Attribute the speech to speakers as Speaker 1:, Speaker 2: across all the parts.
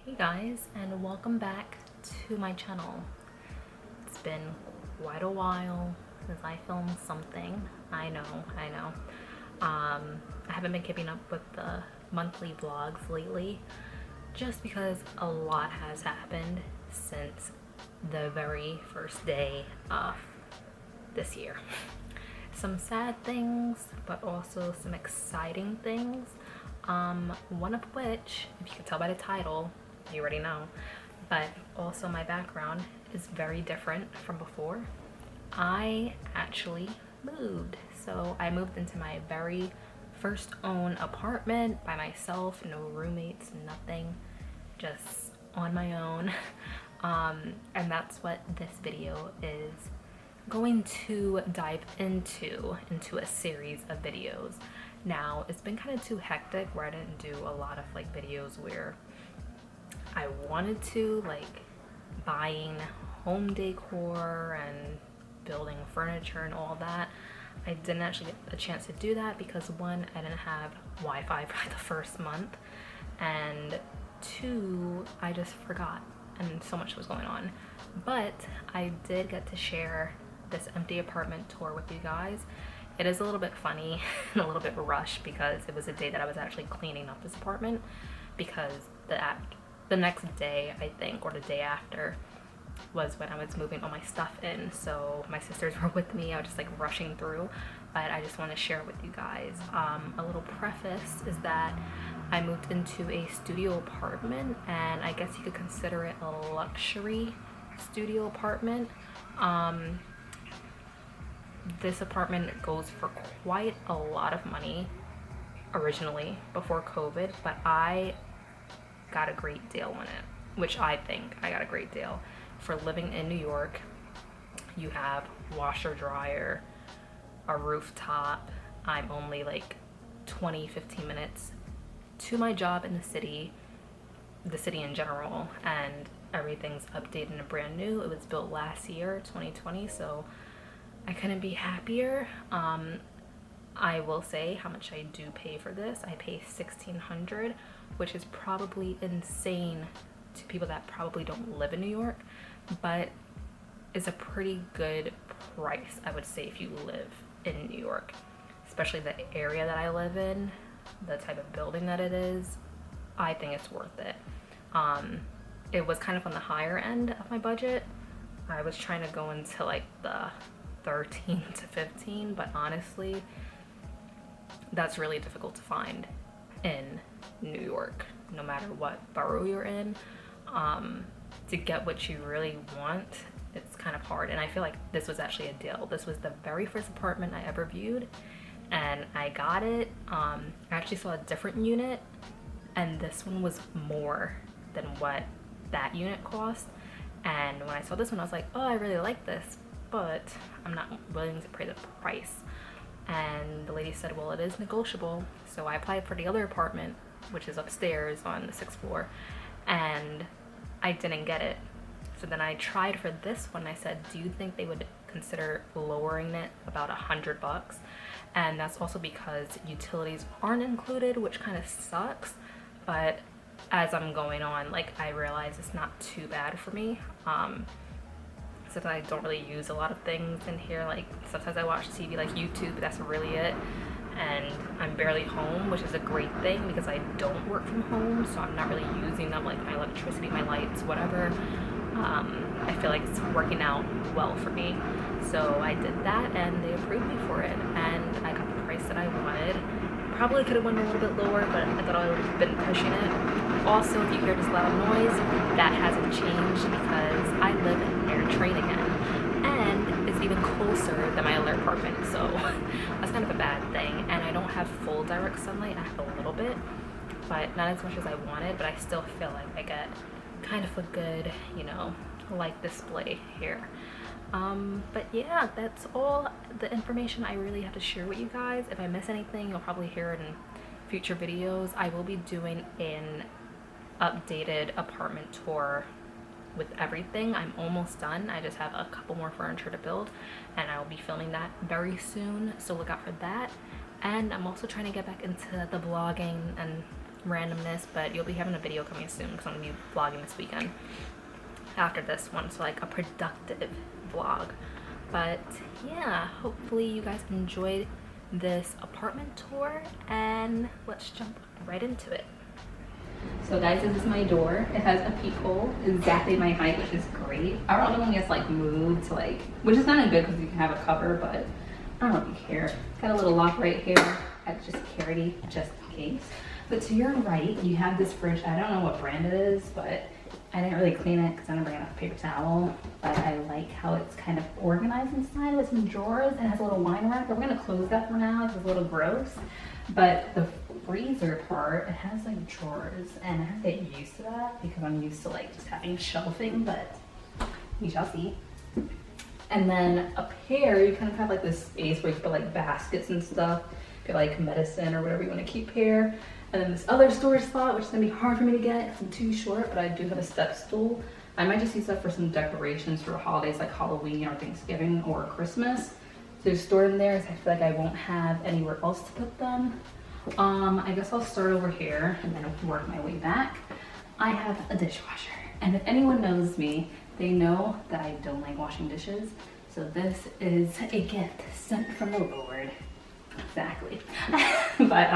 Speaker 1: Hey guys, and welcome back to my channel. It's been quite a while since I filmed something. I know. I haven't been keeping up with the monthly vlogs lately just because a lot has happened since the very first day of this year. Some sad things, but also some exciting things. One of which, if you can tell by the title, you already know, but also my background is very different from before. I actually moved. So I moved into my very first own apartment by myself, no roommates, nothing, just on my own. And that's what this video is going to dive into a series of videos. Now, it's been kind of too hectic where I didn't do a lot of like videos where I wanted to, like buying home decor and building furniture and all that. I didn't actually get a chance to do that because one, I didn't have Wi-Fi for the first month, and two, I just forgot and so much was going on. But I did get to share this empty apartment tour with you guys. It is a little bit funny and a little bit rushed because it was a day that I was actually cleaning up this apartment, because the next day, I think, or the day after, was when I was moving all my stuff in. So my sisters were with me. I was just like rushing through, but I just want to share with you guys. A little preface is that I moved into a studio apartment, and I guess you could consider it a luxury studio apartment. This apartment goes for quite a lot of money originally before COVID, but I got a great deal on it, which I think I got a great deal. For living in New York, you have washer dryer, a rooftop. I'm only like 15 minutes to my job in the city in general, and everything's updated and brand new. It was built last year, 2020, so I couldn't be happier. I will say how much I do pay for this. I pay $1,600, which is probably insane to people that probably don't live in New York, but is a pretty good price, I would say, if you live in New York, especially the area that I live in, the type of building that it is. I think it's worth it. It was kind of on the higher end of my budget. I was trying to go into like the 13 to 15, but honestly, that's really difficult to find in New York, no matter what borough you're in. To get what you really want, it's kind of hard, and I feel like this was actually a deal. This was the very first apartment I ever viewed, and I got it. I actually saw a different unit, and this one was more than what that unit cost. And when I saw this one, I was like, oh, I really like this, but I'm not willing to pay the price. And the lady said, well, it is negotiable. So I applied for the other apartment, which is upstairs on the 6th floor, and I didn't get it. So then I tried for this one. I said, do you think they would consider lowering it about $100? And that's also because utilities aren't included, which kind of sucks. But as I'm going on, like, I realize it's not too bad for me. Since I don't really use a lot of things in here, like sometimes I watch TV, like YouTube, that's really it. And I'm barely home, which is a great thing because I don't work from home, so I'm not really using up like my electricity, my lights, whatever. I feel like it's working out well for me. So I did that and they approved me for it, and I got the price that I wanted. Probably could have went a little bit lower, but I thought I would have been pushing it. Also, if you hear this loud noise, that hasn't changed because I live in Air Train again, and it's even closer than my other apartment, so that's kind of a bad thing. And I don't have full direct sunlight. I have a little bit, but not as much as I wanted, but I still feel like I get kind of a good, light display here. But yeah, that's all the information I really have to share with you guys. If I miss anything, you'll probably hear it in future videos. I will be doing an updated apartment tour with everything. I'm almost done. I just have a couple more furniture to build, and I will be filming that very soon, so look out for that. And I'm also trying to get back into the vlogging and randomness, but you'll be having a video coming soon because I'm gonna be vlogging this weekend after this one, so like a productive vlog. But yeah, hopefully you guys enjoyed this apartment tour, and let's jump right into it. So guys, this is my door. It has a peephole, exactly my height, which is great. Our other one gets like moved to like, which is kind of good because you can have a cover, but I don't really care. It's got a little lock right here. I just carry just in case. But to your right, you have this fridge. I don't know what brand it is, but I didn't really clean it because I didn't bring enough paper towel. But I like how it's kind of organized inside with some drawers and has a little wine rack. We're gonna close that for now. It's a little gross. But the freezer part, it has like drawers, and I have to get used to that because I'm used to like just having shelving, but we shall see. And then up here, you kind of have like this space where you put like baskets and stuff, get like medicine or whatever you want to keep here. And then this other storage spot, which is gonna be hard for me to get because I'm too short, but I do have a step stool. I might just use that for some decorations for holidays like Halloween or Thanksgiving or Christmas. So store in there, because I feel like I won't have anywhere else to put them. I guess I'll start over here and then work my way back. I have a dishwasher, and if anyone knows me, they know that I don't like washing dishes. So this is a gift sent from the Lord. Exactly. But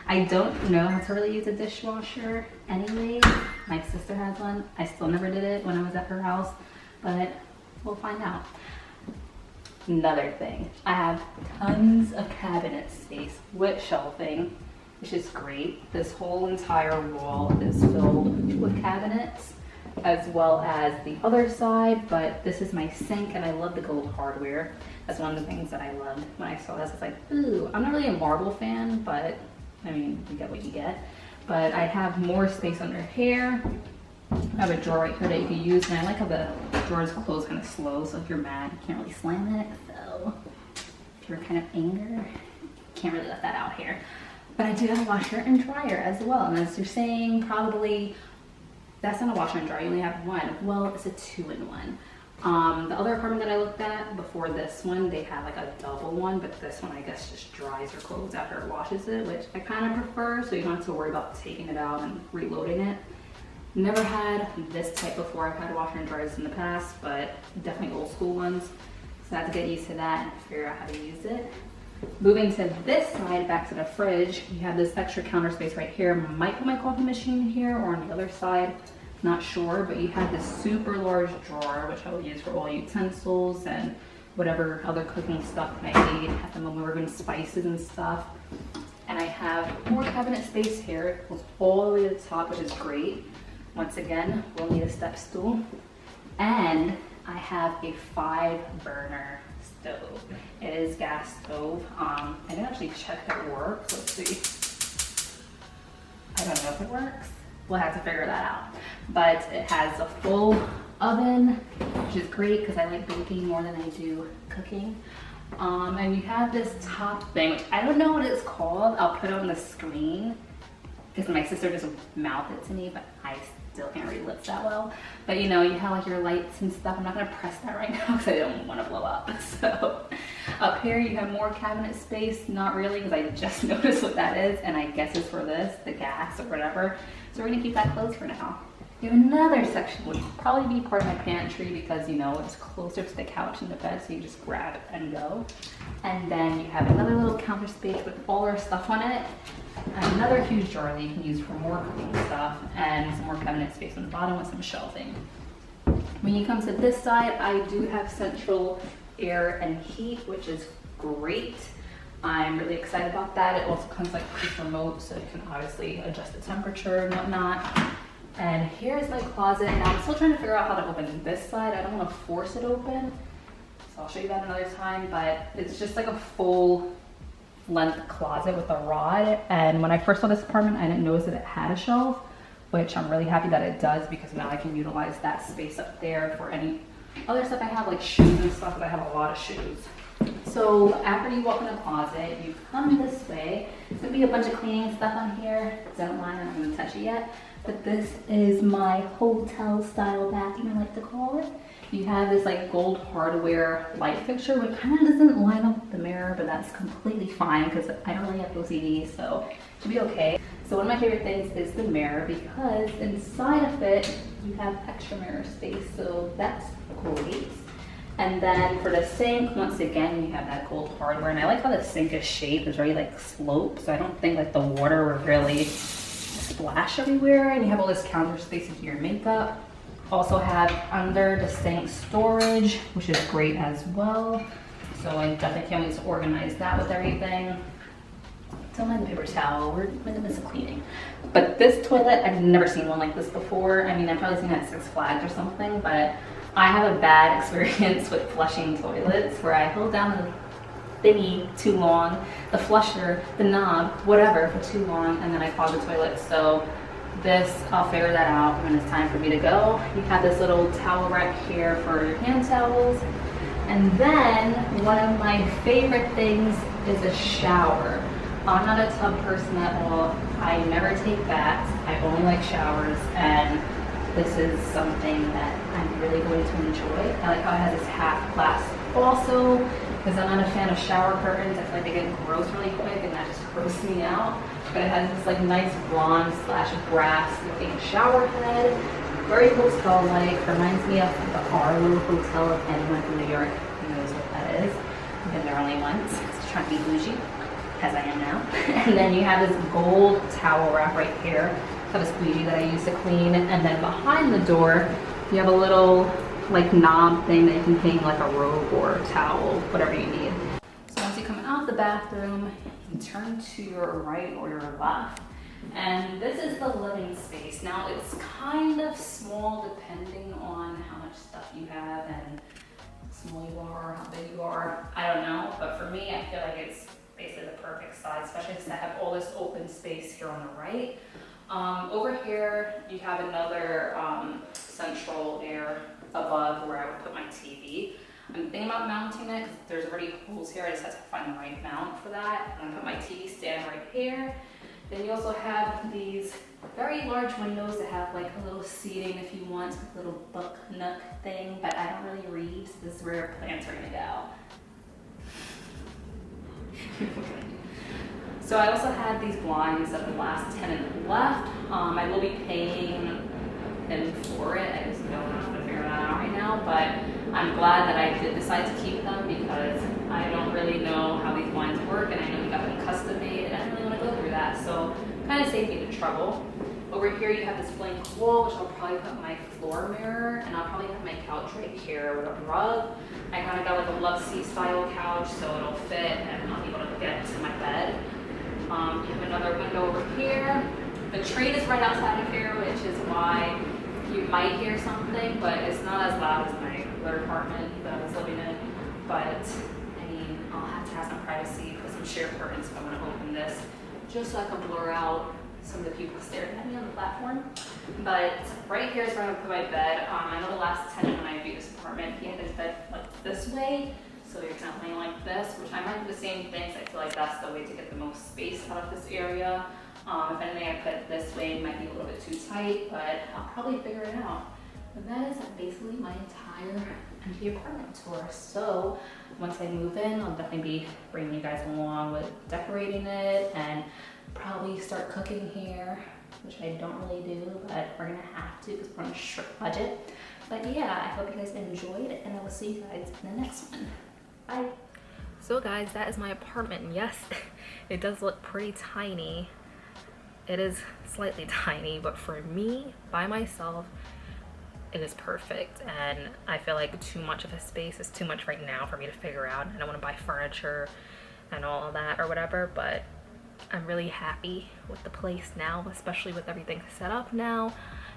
Speaker 1: I don't know how to really use a dishwasher anyway. My sister has one. I still never did it when I was at her house, but we'll find out. Another thing, I have tons of cabinet space with shelving, which is great. This whole entire wall is filled with cabinets, as well as the other side, but this is my sink, and I love the gold hardware. That's one of the things that I loved when I saw this. It's like, ooh, I'm not really a marble fan, but I mean, you get what you get. But I have more space under here. I have a drawer right here that you can use, and I like how the drawers close kind of slow, so if you're mad, you can't really slam it. So if you're kind of angry, you can't really let that out here. But I do have a washer and dryer as well, and as you're saying, probably that's not a washer and dryer, you only have one. Well, it's a 2-in-1. The other apartment that I looked at before this one, they had like a double one, but this one I guess just dries your clothes after it washes it, which I kind of prefer, so you don't have to worry about taking it out and reloading it. Never had this type before. I've had washer and dryers in the past, but definitely old school ones. So I had to get used to that and figure out how to use it. Moving to this side, back to the fridge, you have this extra counter space right here. Might put my coffee machine here or on the other side, not sure, but you have this super large drawer, which I will use for all utensils and whatever other cooking stuff I need at the moment. We're doing spices and stuff. And I have more cabinet space here. It goes all the way to the top, which is great. Once again, we'll need a step stool. And I have a 5-burner stove. It is gas stove. I didn't actually check if it works. Let's see. I don't know if it works. We'll have to figure that out. But it has a full oven, which is great because I like baking more than I do cooking. And you have this top thing, which I don't know what it's called. I'll put it on the screen because my sister just mouthed it to me, but I still can't read lips that well. But you know, you have like your lights and stuff. I'm not gonna press that right now because I don't want to blow up. So up here you have more cabinet space. Not really, because I just noticed what that is, and I guess it's for this, the gas or whatever. So we're gonna keep that closed for now. You have another section, which will probably be part of my pantry because, you know, it's closer to the couch and the bed, so you just grab it and go. And then you have another little counter space with all our stuff on it. Another huge drawer that you can use for more cooking stuff, and some more cabinet space on the bottom with some shelving. When you come to this side, I do have central air and heat, which is great. I'm really excited about that. It also comes like with remote, so you can obviously adjust the temperature and whatnot. And here's my closet. Now I'm still trying to figure out how to open this side. I don't want to force it open, so I'll show you that another time. But it's just like a full length closet with a rod. And when I first saw this apartment, I didn't notice that it had a shelf, which I'm really happy that it does, because now I can utilize that space up there for any other stuff I have, like shoes and stuff, because I have a lot of shoes. So after you walk in the closet, you come this way. There's gonna be a bunch of cleaning stuff on here. Don't mind, I'm not gonna touch it yet. But this is my hotel style bathroom, I like to call it. You have this like gold hardware light fixture, which kind of doesn't line up with the mirror, but that's completely fine because I don't really have OCD, so it should be okay.
Speaker 2: So one of my favorite things is the mirror, because inside of it you have extra mirror space, so that's great. And then for the sink, once again, you have that gold hardware, and I like how the sink is shaped. It's very like sloped, so I don't think like the water will really splash everywhere. And you have all this counter space to do your makeup. Also have under the sink storage, which is great as well. So I definitely can't wait to organize that with everything. Don't mind the paper towel, we're in the midst of cleaning. But this toilet, I've never seen one like this before. I mean, I've probably seen it at Six Flags or something, but I have a bad experience with flushing toilets where I hold down the thingy too long, the flusher, the knob, whatever, for too long, and then I clog the toilet. So this, I'll figure that out when it's time for me to go. You have this little towel rack here for your hand towels. And then one of my favorite things is a shower. I'm not a tub person at all. I never take baths. I only like showers, and this is something that I'm really going to enjoy. I like how it has this half glass also, because I'm not a fan of shower curtains. I feel like they get gross really quick, and that just grosses me out. But it has this like nice bronze / brass looking shower head. Very hotel-like. Reminds me of the Arlo Hotel. If anyone from New York knows what that is. I've been there only once. Just trying to be bougie, as I am now. And then you have this gold towel wrap right here. I have a squeegee that I use to clean. And then behind the door, you have a little like knob thing that you can hang like a robe or a towel, whatever you need. So once you come out of the bathroom, you turn to your right or your left. And this is the living space. Now it's kind of small depending on how much stuff you have and how small you are or how big you are. I don't know, but for me, I feel like it's basically the perfect size, especially since I have all this open space here on the right. Over here, you have another central area above where I would put my TV. I'm thinking about mounting it because there's already holes here. I just have to find the right mount for that. I'm gonna put my TV stand right here. Then you also have these very large windows that have like a little seating if you want, like a little book nook thing, but I don't really read, so this is where plants are gonna go. So I also had these blinds that the last tenant left. I will be paying him for it. I just don't know how to figure that out right now, but I'm glad that I did decide to keep them because I don't really know how these blinds work, and I know he got them custom made, and I don't really want to go through that, so kind of saved me the trouble. Over here you have this blank wall, which I'll probably put my floor mirror, and I'll probably have my couch right here with a rug. I kind of got like a love-seat style couch, so it'll fit and I'll be able to get to my bed. You have another window over here. The train is right outside of here, which is why you might hear something, but it's not as loud as my other apartment that I was living in. But I mean, I'll have to have some privacy, put some sheer curtains if I want to open this, just so I can blur out some of the people staring at me on the platform. But right here is where I'm gonna put my bed. I know the last tenant when I viewed this apartment, he had his bed like this way, so you're kind of laying like this, which I might do the same thing, so I feel like that's the way to get the most space out of this area. If anything I put this way, it might be a little bit too tight, but I'll probably figure it out. But that is basically my entire empty apartment tour. So once I move in, I'll definitely be bringing you guys along with decorating it and probably start cooking here, which I don't really do, but we're gonna have to because we're on a strict budget. But yeah, I hope you guys enjoyed it, and I will see you guys in the next one. Bye.
Speaker 1: So guys, that is my apartment. Yes, it does look pretty tiny. It is slightly tiny, but for me, by myself, it is perfect. And I feel like too much of a space is too much right now for me to figure out. I don't want to buy furniture and all of that or whatever, but I'm really happy with the place now, especially with everything set up now.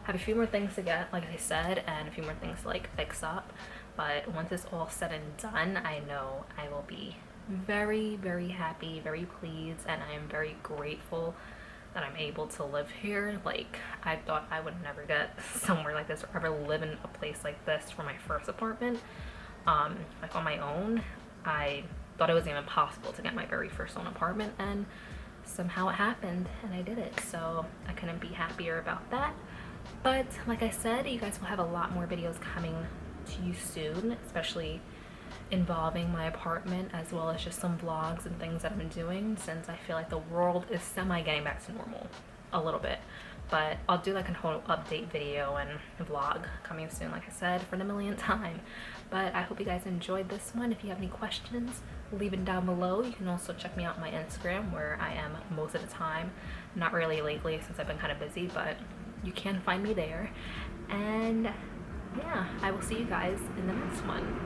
Speaker 1: I have a few more things to get, like I said, and a few more things to like fix up. But once it's all said and done, I know I will be very, very happy, very pleased, and I am very grateful that I'm able to live here. Like, I thought I would never get somewhere like this or ever live in a place like this for my first apartment. Like on my own, I thought it was even possible to get my very first own apartment, and somehow it happened and I did it. So I couldn't be happier about that. But like I said, you guys will have a lot more videos coming to you soon, especially involving my apartment, as well as just some vlogs and things that I've been doing, since I feel like the world is semi getting back to normal. a little bit. But I'll do like a whole update video and vlog coming soon, like I said, for the millionth time. But I hope you guys enjoyed this one. If you have any questions, leave it down below. You can also check me out on my Instagram, where I am most of the time. Not really lately since I've been kind of busy, but you can find me there. And yeah, I will see you guys in the next one.